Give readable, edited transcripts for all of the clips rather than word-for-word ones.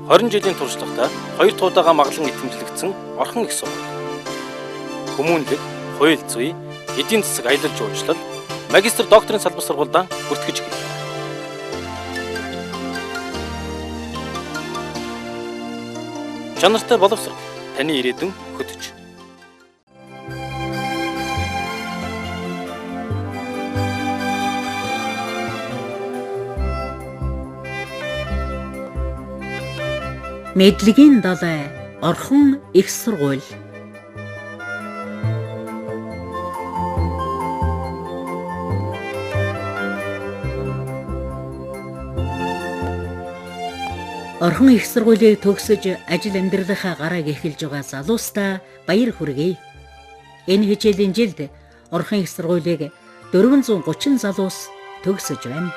20 жилийн туршлагатай 2 туудаага маглан итгэмжлэгдсэн орхон их сургууль. Хүмүүнлэг, хууль зүйн, эдийн засаг аялал жуулчлал, магистр докторийн салбар сургуульдаа бүртгэж гэлээ. Чанартай боловсрол таны ирээдүйн хөтөж. Мэдлэгийн далай орхон их сургууль. Орхон их сургуулийг төгсөж ажил амьдралынхаа гарааг эхэлж байгаа залуустаа баяр хүргэе. Энэ хичээлийн жилд орхон их сургуулийг 430 залуус төгсөж байна.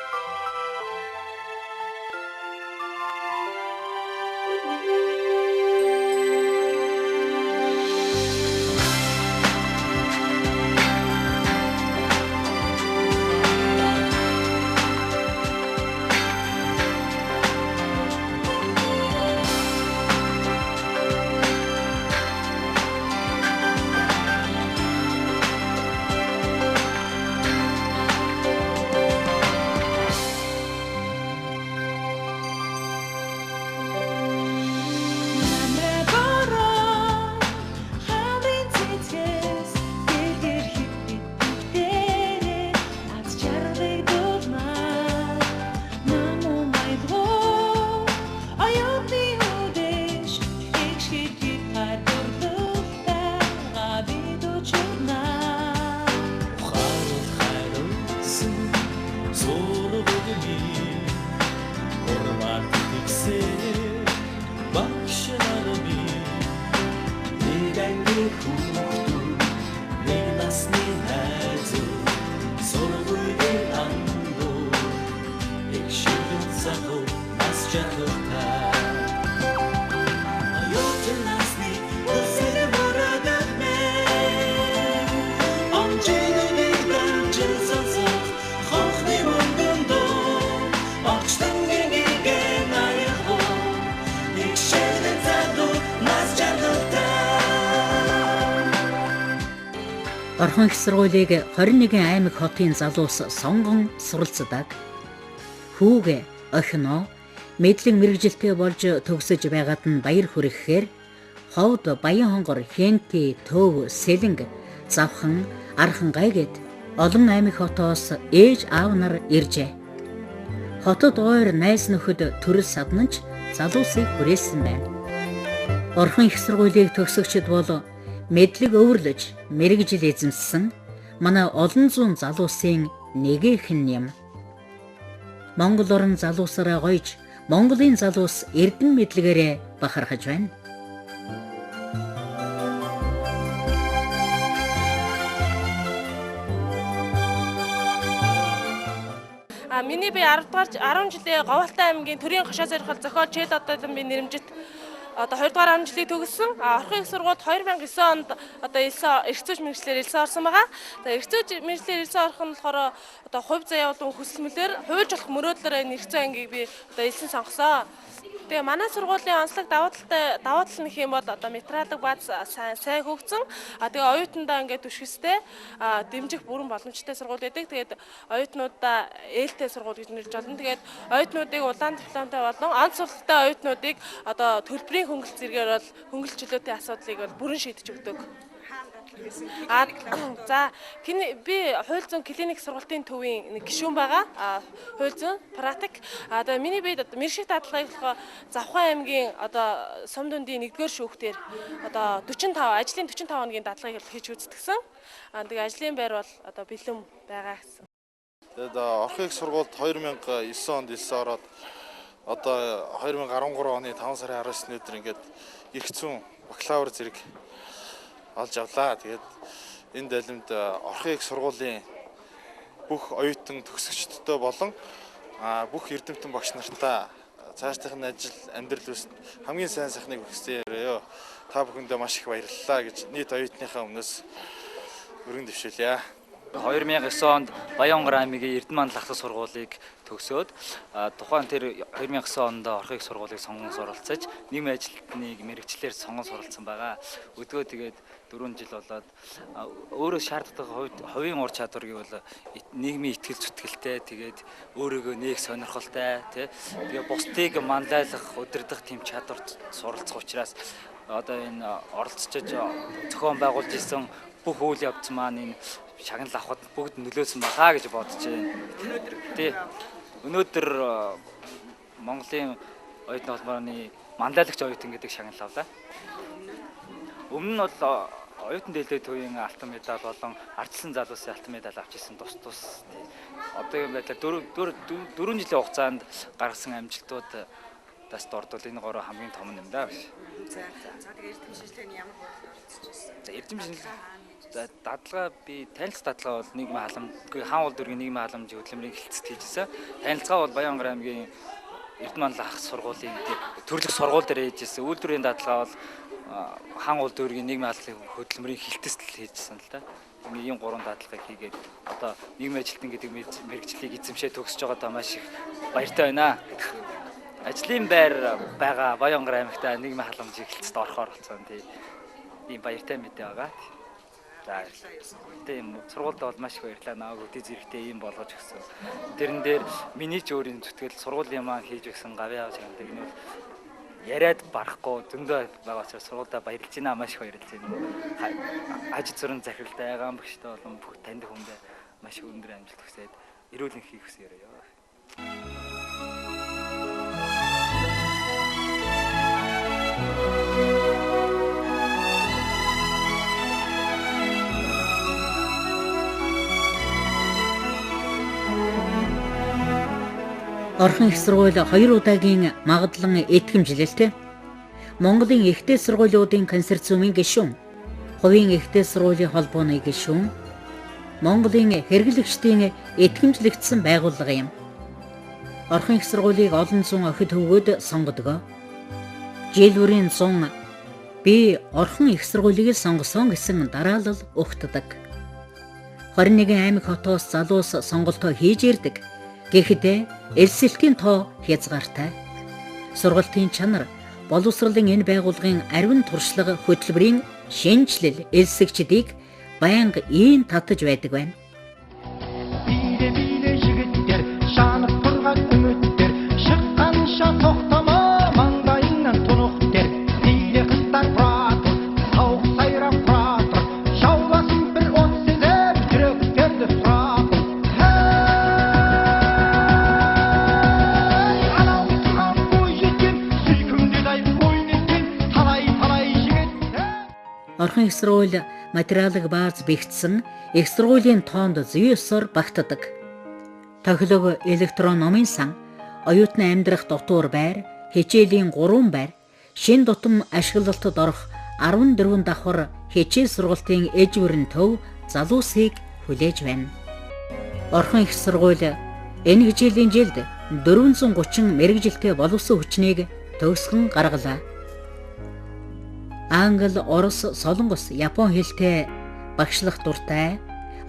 Орхон их сургуулийг 21 аймаг хотын залуус сонгон суралцдаг. Хүүгээ, охиноо мэдлэг мэргэжилтэй болж төгсөж байгаад нь баяр хүргэхээр ховд, Баян хонгор, Хэнти, Төв, Сэлэнг, Завхан, Архан гайгээд олон аймаг хотоос ээж аав нар иржээ. Хотод ойр найз нөхөд төрөл саднаж залуусыг хүрээсэн байна. Орхон их сургуулийг төгсөгчд бол мэдлэг өвөрлөж, мэргэжил эзэмссэн манай олон зуун залуусын нэгэн юм. Монгол орн залуусаараа гоёж, Монголын залуус эрдэн мэдлэгээрээ бахархаж байна. Миний би 10 жилийн Говьалтай аймгийн Төрийн Хашаа Зорилгын зохиол Чэд одоолон би нэрэмжит 2 дугаар 10 жилийг төгссөн. Орхон их сургуульд 2009 онд эрхцөөж мэргэжлэр элсэн орсон байгаа. Эрхцөөж мэргэжлэр элсэн орох нь болохоор хувь заяа болон хүсэлмэлээр хуульж болох мөрөөдлөөр энэ эрхцөө ангийг би элсэн сонгосон. Тэгээ манай сургуулийн онцлог давуу тал нь гэх юм бол материалын бааз сайн хөгжсөн. Тэгээ оюутандаа ингээд түшгэстэй дэмжих бүрэн боломжтой сургууль байдаг. Тэгээд оюутнуудаа ээлтэй сургууль гэж нэрлэж болно. Тэгээд оюутнуудыг улаан дипломтой болон онц сургалттай оюутнуудыг төлбөрийн хөнгөлөлт зэргээр бол хөнгөлөлт чөлөөтэй асуудлыг бол бүрэн шийдэж өгдөг. За би хууль зүйн клиник сургалтын төвийн нэг гишүүн байгаа. Хууль зүйн практик. Миний би мэргэжлийн дадлагыг Завхан аймгийн Сум дундын 1-р шүүхтэр 45 ажлын 45 хоногийн дадлагыг хийж үздэгсэн. Тэгээ ажлын байр бол бэлэн байгаа гэсэн. Тэгээд орхон их сургуульд 2009 онд элсэн ороод 2013 оны 5 сарын 19-ний өдөр ингээд эрх зүйн бакалавр зэрэг олж авлаа. Тэгээд энэ далимд орхон их сургуулийн бүх оюутан төгсөгчдтэй болон бүх эрдэмтэн багш нартаа цаашдын ажил амьдрал үст хамгийн сайн сайхныг хүсье. Та бүхэндээ маш их баярлалаа гэж нийт оюутныхаа өмнөөс өргөн дэвшүүлье. 2009 онд Баян хонгор аймгийн Эрдэнэ мандал ахлах сургуулийг төгсөөд тухайн тэр 2009 онд орхон их сургуулийг сонгон суралцаж нийгмийн ажилтныг мэрэгчлэр сонгон суралцсан байгаа. Өдгөө тэгээд 4 жил болоод өөрөө шаарддаг хувийн ур чадвар гэвэл нийгмийн итгэл зүтгэлтэй тэгээд өөрийгөө нээх сонирхолтой тэгээ бусдыг манлайлах удирдах тэм чадвар суралцах учраас одоо энэ оролцож зохион байгуулж исэн бүх үйл явц маань энэ шагнал авахд бүгд нөлөөсөн бахаа гэж бодож байна. Тий. Өнөөдөр Монголын оюутны холбооны манлайлагч оюутан гэдэг шагнал авлаа. Өмнө нь бол оюутан дэлгүүр төвийн алтан медаль болон ардчилсан залуусын алтан медаль авч ирсэн тус. Одоо юм байдлаар 4 жилийн хугацаанд гаргасан амжилтуудаас дордвол энэ 3 хамгийн том юм да. За тэгээд эрдэмтшилтийн ямар бодлого эрдэмтшил дадлага би танилцах дадлага бол нийгмийн халамжгүй хаан улс дүүргийн нийгмийн халамж хөтөлмөрийн хилцэд хийжсэн. Танилцгаа бол Баянгар аймгийн Эрдэнэманлах ах сургуулийн төрлөх сургууль дээр хийжсэн. Үйлдвэрийн дадлага бол хаан улс дүүргийн нийгмийн халамжийн хөтөлмөрийн хилцэд хийжсэн л да. Ийм 3 дадлагыг хийгээд одоо нийгмийн ажилтан гэдэг мэргэжлийг эзэмшээ төгсөж байгаадаа маш их баяртай байна. Ажлын байр байгаа Баянгар аймагта нийгмийн халамжийн хилцэд орохоор болсон тийм баяртай мэдээ байгаа. За тийм сургуульд бол маш их баярлалаа. Нааг үдий зэрэгтэй юм болгож өгсөн. Тэрэн дээр миний ч өөрийн зүтгэл сургуулийн маань хийж өгсөн гавьяа чандаг энэ бол яриад барахгүй зөндөө байгаа учраас сургуультай баярлж байна. Маш их баярлж байна. Аж зүрэн захиралтай айгаан багштай болон бүх таньд хүндээ маш өндөр амжилт хүсээд эрүүл энхийг хүсье. Орхон их сургууль 2 удаагийн магадлан эдгэмжлэлтэй Монголын ихтэй сургуулиудын консорциумын гишүүн, хувийн ихтэй сургуулийн холбооны гишүүн, Монголын хэрэглэгчдийн эдгэмжлэгдсэн байгууллага юм. Орхон их сургуулийг олон зуун охид хөвгөд сонгодог. Жил бүрийн 100 би Орхон их сургуулийг сонгосон гэсэн дараалал өгтдөг. 21 аймаг хотоос залуус сонголтоо хийж ирдэг. Гэхдээ элсэлтийн тоо хязгаартай. Сургалтын чанар боловсролын энэ байгууллагын ариун туршлага хөтөлбөрийн шинжилэл элсэгчдийг байнга ийн татаж байдаг байна. Орхон их сургууль материалыг бааз бэхжсэн их сургуулийн тоонд 9-оор багтдаг. Тохилог электрон номын сан, оюутны амьдрах дотуур байр, хичээлийн 3 байр, шин тутам ашиглалтад орох 14 давхар хичээл сургалтын эж бүрэн төв залуусыг хүлээж байна. Орхон их сургууль энэ хичээлийн жилд 430 мэргэжилтэй боловсон хүчнийг төгсгөн гаргалаа. Англи, Орос, Солонгос, Япон хэлтэй багшлах дуртай,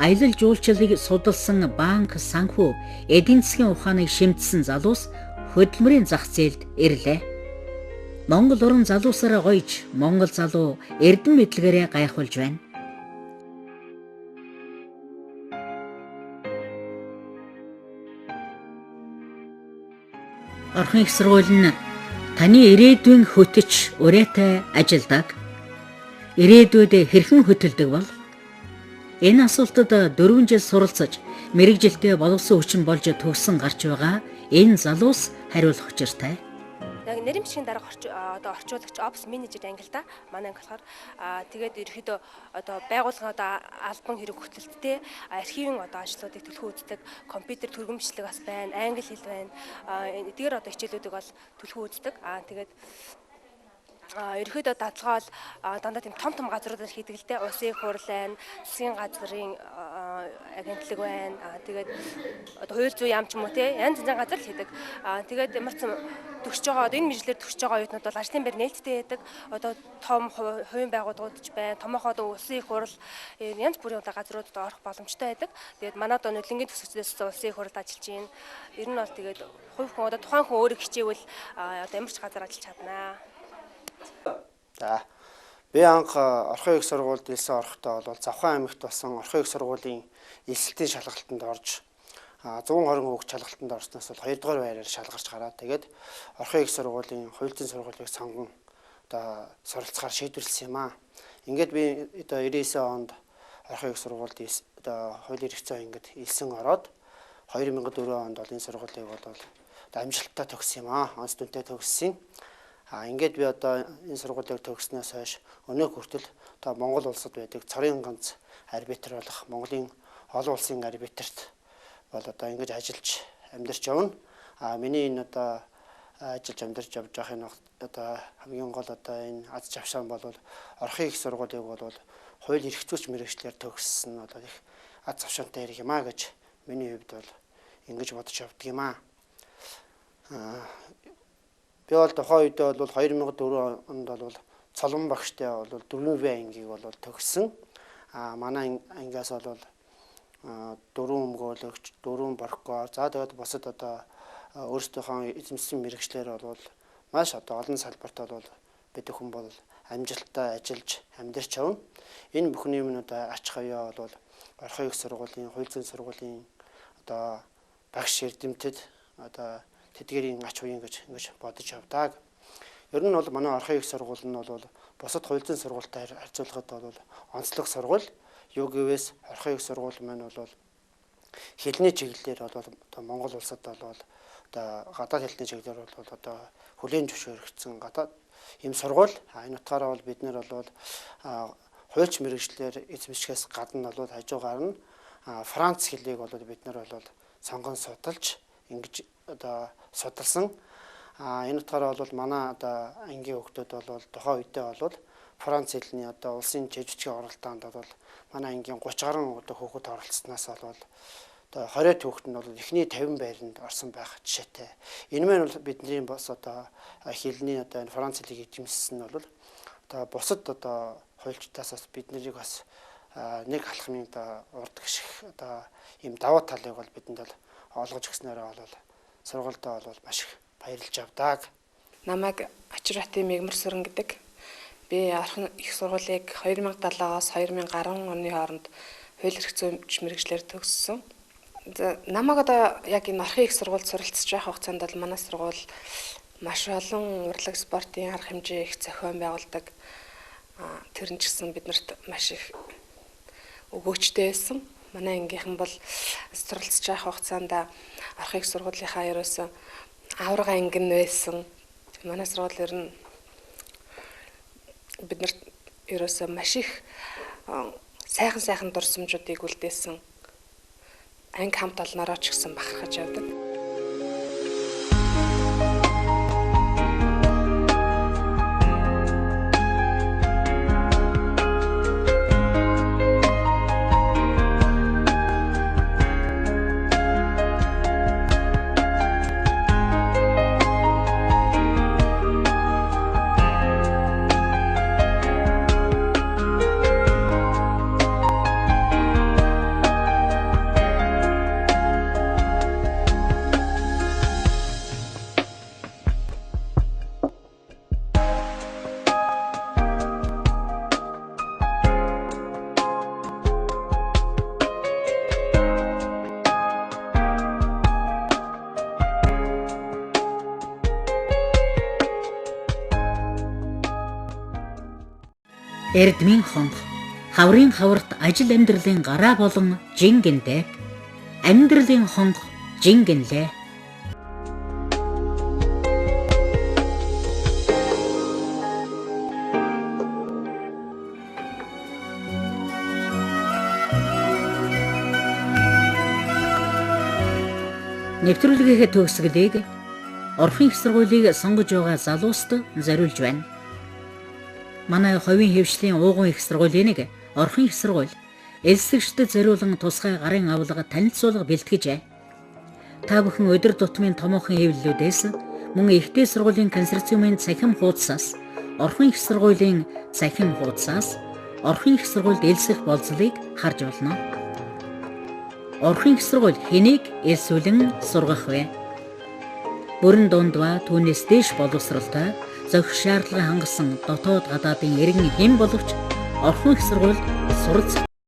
аялал жуулчлалыг судалсан банк, санхүү, эдийн засгийн ухааныг шимтсэн залуус хөдөлмөрийн зах зээлд ирлээ. Монгол орон залуусаараа гоёж, Монгол залуу эрдэм мэдлэгээрээ гайхуулж байна. Орхон их сургууль нь таны ирээдүйн хөтөч ураатай ажилдаг. Ирээдүйд хэрхэн хөтөлдөг бол? Энэ асуултад 4 жил суралцаж, мэрэгжилтэй боловсон хүчин болж төгссөн гарч байгаа энэ залуус хариулах учиртай. Яг нэрийн бичгийн дарга орчуулагч Ops менежер англи да. Манай анги болохоор тэгээд ерөөхдөө одоо байгууллагын албан хэрэг хөтөлттэй архивын ажлуудыг төлхөө үздэг, компьютер түргэмжлэг бас байна, англи хэл байна. Эдгээр хичээлүүдийг бол төлхөө үздэг. Тэгээд ерөөхдөө дадлага бол дандаа тийм том газруудаар хийдэг л дээ. Улсын их хурл байна, засгийн газрын агентлаг байна. Тэгээд одоо хууль зүйн яам ч юм уу те янз янзын газар л хийдэг. Тэгээд ямар ч төгсөж байгаа одоо энэ мэргэжлэр төгсөж байгаа оюутнууд бол ажлын байр нээлттэй байдаг. Одоо том хувийн байгууллагууд ч байна. Томоохон одоо улсын их хурал янз бүрийн одоо газруудад орох боломжтой байдаг. Тэгээд манай одоо нөлөөний төсөвчдөөс улсын их хуралд ажиллаж байна. Ер нь бол тэгээд хувь хүн одоо тухайн хүн өөрөө хичээвэл одоо ямар ч газар ажиллаж чаднаа. За. Би анх орхон их сургуульд элсэн орохдоо бол Завхан аймагт болсон орхон их сургуулийн элсэлтийн шалгалтанд орж 120 хүүхд шалгалтанд орсноос бол 2 дугаар байраар шалгарч гараад тэгээд орхон их сургуулийн хуульчийн сургуулийг сонгон одоо суралцахаар шийдвэрлсэн юм аа. Ингээд би одоо 99 онд орхон их сургуульд одоо хуулийн хэрэгцээ ингээд элсэн ороод 2004 онд бол энэ сургуулийг бол амжилттай төгссөн юм аа. Онц дүнтэй төгссөн. Ингээд би одоо энэ сургуулийг төгснөөс хойш өнөө хүртэл одоо Монгол улсад байдаг цорын ганц арбитр болох Монголын олон улсын арбитрт бол одоо ингэж ажиллаж амьдарч явна. Миний энэ одоо ажиллаж амьдарч явж байгаа энэ одоо хамгийн гол одоо энэ аз жаргал бол орхон их сургуулийг бол хууль эрх зүйч мэргэжлэр төгссөн нь бол их аз жаргалтай хэрэг юм аа гэж миний хувьд бол ингэж бодож явдаг юм аа. Би бол тухайн үед бол 2004 онд бол Цолон багштай бол 4 бай ангийг бол төгссөн. Манай ангиас бол 4 өмгөөлөгч, 4 боркоор, за тэгээд бусад одоо өөрсдийнхөө эзэмшсэн мэргэжлэр бол маш одоо олон салбарт бол бид хүн бол амжилттай ажиллаж амьдарч явна. Энэ бүхний өмнө одоо ач хавьяа бол орхон их сургуулийн, хууль зүйн сургуулийн одоо багш эрдэмтэд одоо тэдгэрийн ач хувийн гэж ингэж бодож явдаг. Ер нь бол манай орхон их сургууль нь бол бусад хууль зүйн сургуультай харьцуулахад бол онцлог сургууль. Юу гэвээс орхон их сургууль маань бол хэлний чиглэлээр бол одоо Монгол улсад бол одоо гадаад хэлний чиглэлээр бол одоо хүлээн зөвшөөрөгдсөн гадаад ийм сургууль. Энэ утгаараа бол бид нэр бол хуульч мэргэжлэр эзэмшихээс гадна бол хажуугаар нь Франц хэлийг бол бид нар бол сонгон судалж ингэж одоо судалсан. Энэ утгаараа бол манай одоо ангийн хүүхдүүд бол тухайн үедээ бол Франц хэлний одоо улсын жижигчгийн оролдоонд бол манай ангийн 30 гаруй одоо хүүхэд оролцсноос бол одоо 20 хүүхэд нь бол эхний 50 байранд орсон байх жишээтэй. Энэ мэн бол бидний бас одоо хэлний одоо энэ Франц хэлийг эзэмшсэн нь бол одоо бусад одоо хуульчдаас бас бид нарыг бас нэг алхмын одоо урд гიშх одоо ийм давуу талыг бол бидэнд бол олгож өгснөөрөө бол сургуультай бол маш их баярлж авдаг. Намайг Ачратын Мегмар Сүрэн гэдэг. Би орхон их сургуулийг 2070-аас 2010 оны хооронд хууль эрх зүйч мэргэжлэр төгссөн. Намайг одоо яг энэ орхон их сургуульд суралцж байх хугацаанд бол манай сургууль маш олон урлаг спортын арга хэмжээ их зохион байгуулдаг. Тэр нь ч гэсэн биднэрт маш их өгөөчтэй байсан. Манай ангийнхан бол суралцж байх хугацаанд орхон их сургуулийнхаа ерөөсөн аврага анги нь байсан. Манай сургууль ер нь биднэрт ерөөсөн маш их сайхан дурсамжуудыг үлдээсэн. Анги хамт олноороо ч гэсэн бахархаж явдаг. Эрдмийн хонх хаврын хаварт ажил амьдралын гараа болон жингэнтэй амьдралын хонх жингэнлээ. Нэвтрүүлгийнхээ төгсгөлийг орхон их сургуулийг сонгож байгаа залууст зориулж байна. Манай хувийн хэвшлийн уугуун их сургуулийн нэг орхон их сургууль элсэгчдэд зориулан тусгай гарын авлага танилцуулга бэлтгэжээ. Та бүхэн өдөр тутмын томоохон хэвлэлүүдээс мөн ихтэй сургуулийн консорциумын цахим хуудасаас, орхон их сургуулийн цахим хуудасаас орхон их сургуульд элсэх болзлыг харж болно. Орхон их сургууль хэнийг элсүүлэн сургах вэ? Бүрэн дунд ба түүнээс дээш боловсралтай зохих шаардлага хангасан дотоод гадаадын иргэн хэн боловч орхон их сургуульд суралцах